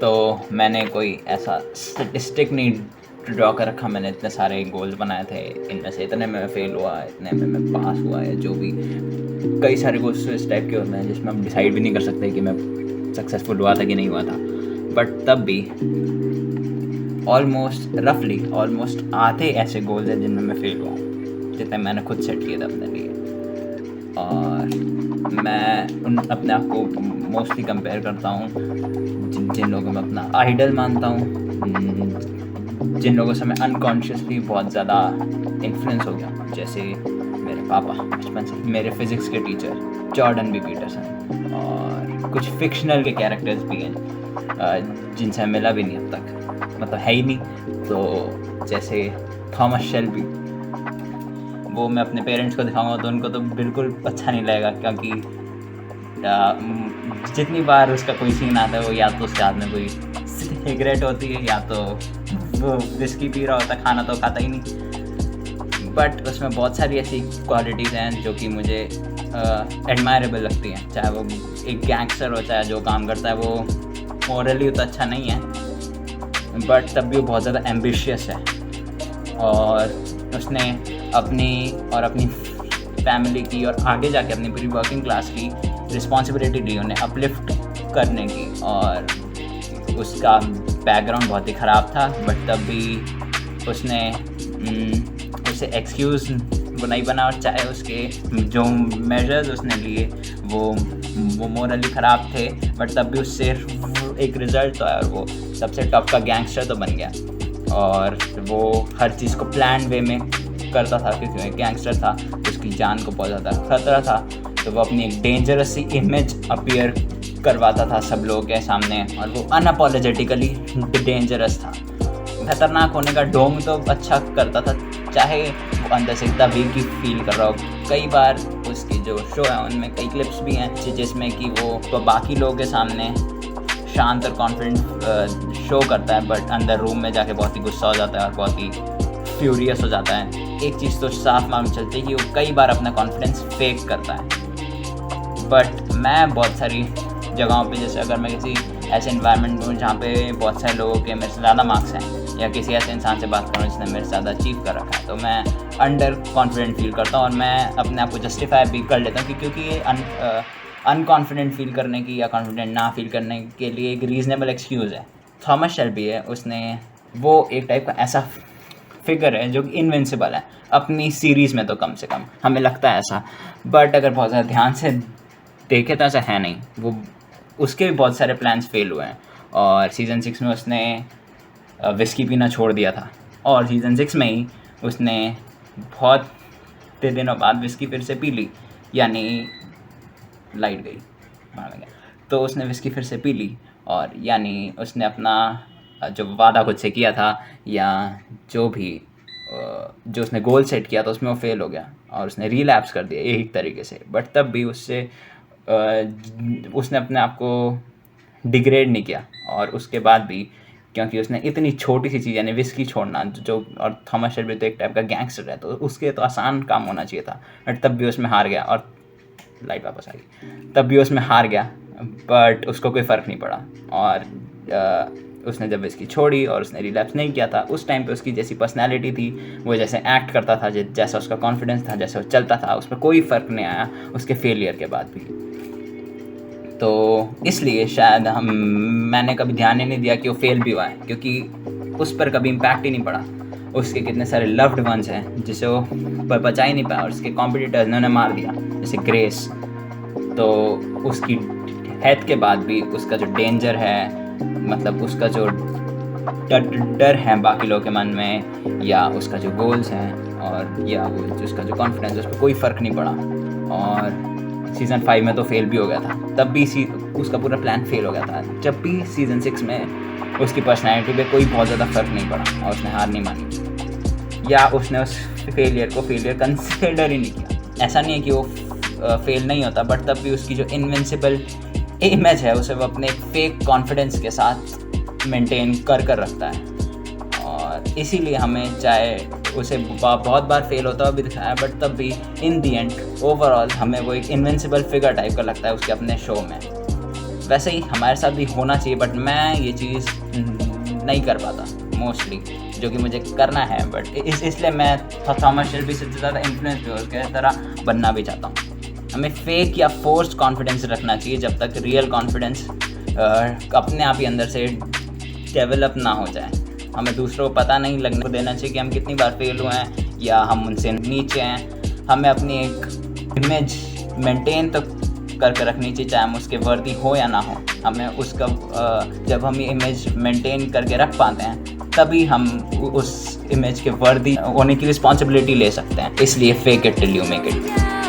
तो मैंने कोई ऐसा स्टैटिस्टिक नहीं ड्रॉ कर रखा, मैंने इतने सारे गोल्स बनाए थे, इनमें से इतने में फेल हुआ, इतने में मैं पास हुआ, या जो भी। कई सारे गोल्स तो इस टाइप के होते हैं जिसमें हम डिसाइड भी नहीं कर सकते कि मैं सक्सेसफुल हुआ था कि नहीं हुआ था। बट तब भी ऑलमोस्ट आधे ऐसे गोल्स हैं जिनमें मैं फेल हुआ हूँ, जितने मैंने खुद सेट किए थे अपने लिए। और मैं अपने आप को मोस्टली कंपेयर करता हूँ जिन लोगों को मैं अपना आइडल मानता हूँ, जिन लोगों से मैं अनकॉन्शियसली बहुत ज़्यादा इन्फ्लुएंस हो गया, जैसे मेरे पापा बचपन से मेरे फिज़िक्स के टीचर जॉर्डन बी पीटरसन, और कुछ फिक्शनल के कैरेक्टर्स भी हैं जिनसे मिला भी नहीं अब तक, मतलब है ही नहीं। तो जैसे थॉमस शेल्बी, वो मैं अपने पेरेंट्स को दिखाऊंगा तो उनको तो बिल्कुल अच्छा नहीं लगेगा, क्योंकि जितनी बार उसका कोई सीन आता है वो या तो उसके हाथ में कोई सिगरेट होती है या तो वो विस्की पी रहा होता है, खाना तो खाता ही नहीं। बट उसमें बहुत सारी ऐसी क्वालिटीज़ हैं जो कि मुझे एडमायरेबल लगती हैं, चाहे वो एक गैंगस्टर हो, चाहे जो काम करता है वो मॉरली उतना अच्छा नहीं है, बट तब भी वो बहुत ज़्यादा एम्बिशियस है, और उसने अपनी फैमिली की और आगे जाके अपनी पूरी वर्किंग क्लास की रिस्पॉन्सिबिलिटी ली उन्हें अपलिफ्ट करने की। और उसका बैकग्राउंड बहुत ही ख़राब था, बट तब भी उसने उसे एक्सक्यूज़ नहीं बना, और चाहे उसके जो मेजर्स उसने लिए वो मोरली ख़राब थे, बट तब भी उससे एक रिज़ल्ट तो आया और वो सबसे टॉप का गैंगस्टर तो बन गया। और वो हर चीज़ को प्लान वे में करता था, क्योंकि वो गैंगस्टर था, उसकी जान को बहुत ज़्यादा खतरा था, तो वो अपनी एक डेंजरस सी इमेज अपीयर करवाता था सब लोगों के सामने, और वो अनअपोलोजेटिकली डेंजरस था। खतरनाक होने का ढोंग तो अच्छा करता था, चाहे वो अंदर से इतना वीक ही फील कर रहा हो। कई बार उसकी जो शो है उनमें कई क्लिप्स भी हैं जिसमें कि वो बाकी लोगों के सामने शांत और कॉन्फिडेंट शो करता है, बट अंदर रूम में जाके बहुत ही गुस्सा हो जाता है और बहुत ही फ्यूरियस हो जाता है। एक चीज़ तो साफ मालूम चलती है कि वो कई बार अपना कॉन्फिडेंस फेक करता है। बट मैं बहुत सारी जगहों पे, जैसे अगर मैं किसी ऐसे इन्वायरमेंट में हूँ जहाँ पे बहुत सारे लोगों के मेरे से ज़्यादा मार्क्स हैं, या किसी ऐसे इंसान से बात करूँ जिसने मेरे से ज़्यादा अचीव कर रखा है, तो मैं अंडर कॉन्फिडेंट फील करता हूँ, और मैं अपने आप को जस्टिफाई भी कर लेता हूँ, क्योंकि ये अनकॉन्फिडेंट फील करने की या कॉन्फिडेंट ना फील करने के लिए एक रीज़नेबल एक्सक्यूज़ है। थॉमस शेल्बी है, वो एक टाइप का ऐसा फिगर है जो कि इनविंसिबल है अपनी सीरीज़ में, तो कम से कम हमें लगता है ऐसा, बट अगर बहुत ज़्यादा ध्यान से देखे तो ऐसा है नहीं। वो उसके भी बहुत सारे प्लान्स फेल हुए हैं, और सीज़न 6 में उसने विस्की पीना छोड़ दिया था, और सीज़न 6 में ही उसने बहुत दिनों बाद विस्की फिर से पी ली, यानी लाइट गई, मार गया, तो उसने विस्की फिर से पी ली, और यानी उसने अपना जो वादा खुद से किया था, या जो उसने गोल सेट किया था उसमें वो फेल हो गया, और उसने रिलैप्स कर दिया एक तरीके से। बट तब भी उसने अपने आप को डिग्रेड नहीं किया, और उसके बाद भी, क्योंकि उसने इतनी छोटी सी चीज़ यानी विस्की छोड़ना, जो और थॉमस शेल्बी तो एक टाइप का गैंगस्टर है, तो उसके तो आसान काम होना चाहिए था, बट तब भी उसमें हार गया, और लाइट वापस आ गई, तब भी उसमें हार गया, बट उसको कोई फ़र्क नहीं पड़ा। और उसने जब इसकी छोड़ी और उसने रिलैप्स नहीं किया था, उस टाइम पे उसकी जैसी पर्सनैलिटी थी, वो जैसे एक्ट करता था, जैसा उसका कॉन्फिडेंस था, जैसे वो चलता था, उसमें कोई फ़र्क नहीं आया उसके फेलियर के बाद भी। तो इसलिए शायद मैंने कभी ध्यान ही नहीं दिया कि वो फेल भी हुआ है, क्योंकि उस पर कभी इम्पैक्ट ही नहीं पड़ा। उसके कितने सारे लव्ड वंस हैं जिसे वो बचा ही नहीं पाया, और उसके कॉम्पिटिटर्स ने उन्हें मार दिया, जैसे ग्रेस। तो उसकी डेथ के बाद भी उसका जो डेंजर है, मतलब उसका जो डर है बाकी लोगों के मन में, या उसका जो गोल्स हैं, और या उसका जो कॉन्फिडेंस, उस पर कोई फ़र्क नहीं पड़ा। और सीज़न 5 में तो फेल भी हो गया था, तब भी उसका पूरा प्लान फेल हो गया था। जब भी सीज़न 6 में उसकी पर्सनैलिटी पे कोई बहुत ज़्यादा फ़र्क नहीं पड़ा, और उसने हार नहीं मानी, या उसने उस फेलियर को फेलियर कंसिडर ही नहीं किया। ऐसा नहीं है कि वो फेल नहीं होता, बट तब भी उसकी जो इनविंसिबल इमेज है उसे वो अपने एक फेक कॉन्फिडेंस के साथ मेंटेन कर रखता है, और इसीलिए हमें चाहे उसे बहुत बार फेल होता हुआ भी दिखाया, बट तब भी इन दी एंड ओवरऑल हमें वो एक इनविंसिबल फिगर टाइप का लगता है उसके अपने शो में। वैसे ही हमारे साथ भी होना चाहिए, बट मैं ये चीज़ नहीं कर पाता मोस्टली, जो कि मुझे करना है। बट इसलिए मैं थॉमस शेल्बी से ज़्यादा इन्फ्लुएंस भी उसके तरह बनना भी चाहता हूँ। हमें फेक या फोर्स्ड कॉन्फिडेंस रखना चाहिए जब तक रियल कॉन्फिडेंस अपने आप ही अंदर से डेवलप ना हो जाए। हमें दूसरों को पता नहीं लगने को देना चाहिए कि हम कितनी बार फेल हुए हैं या हम उनसे नीचे हैं। हमें अपनी एक इमेज मेंटेन तो करके रखनी चाहिए, चाहे हम उसके वर्दी हो या ना हो। हमें उसका जब हम इमेज मेंटेन करके रख पाते हैं तभी हम उस इमेज के वर्दी होने की रिस्पॉन्सिबिलिटी ले सकते हैं। इसलिए fake it till you make it.